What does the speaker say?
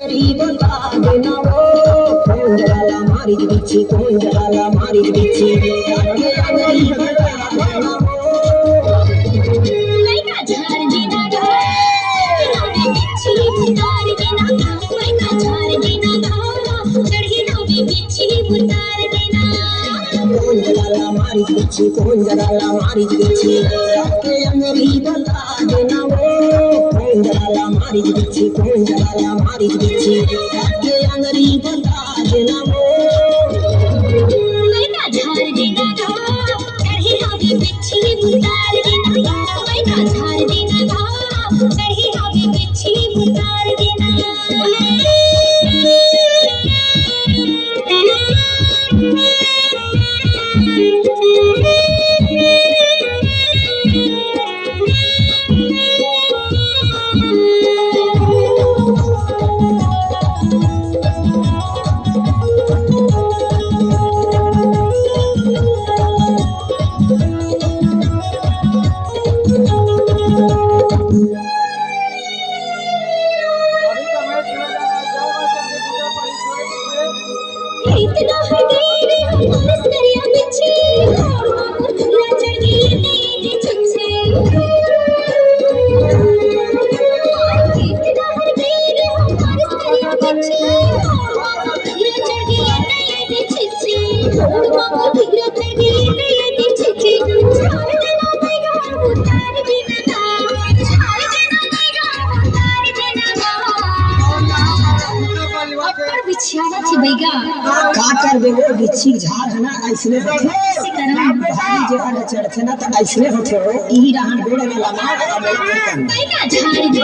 बता देना वो कौन डाला मारी बिच्छी कौन डाला मारी बिच्छी आगे आगे बता देना वो लइका झाड़ देना गा नौडी बिच्छी उतार देना लइका झाड़ देना गा चढ़ी नौडी बिच्छी उतार देना कौन डाला मारी बिच्छी कौन डाला मारी बिच्छी आगे आगे बता देना वो कौन डाला मारी बिच्छी कौन डाला मारी बिच्छी आगे आगे बता देना वो लइका झाड़ देना गा चढ़ी नौडी बिच्छी उतार देना लइका झाड़ देना गा चढ़ी नौडी बिच्छी उतार देना इतना है तेरे हमारे सरिया बिच्छी और मांगो खुला चढ़ गई तेरे छुच्छे इतना है तेरे हमारे सरिया बिच्छी और मांगो खुला चढ़ गई तेरे छुच्छे और मांगो खुला चढ़ गई तेरे छुच्छे झाड़ देना देगा उतार देना झाड़ देना देगा उतार देना और बिछियाना थी बैगा का कर दे वो बिच्छी झाड़ है ना ऐसने होथे ऐसे करम भारी जगह चढ़थे ना त ऐसने होथे ई रहन बेड़े में लगा बैगा झाड़ दे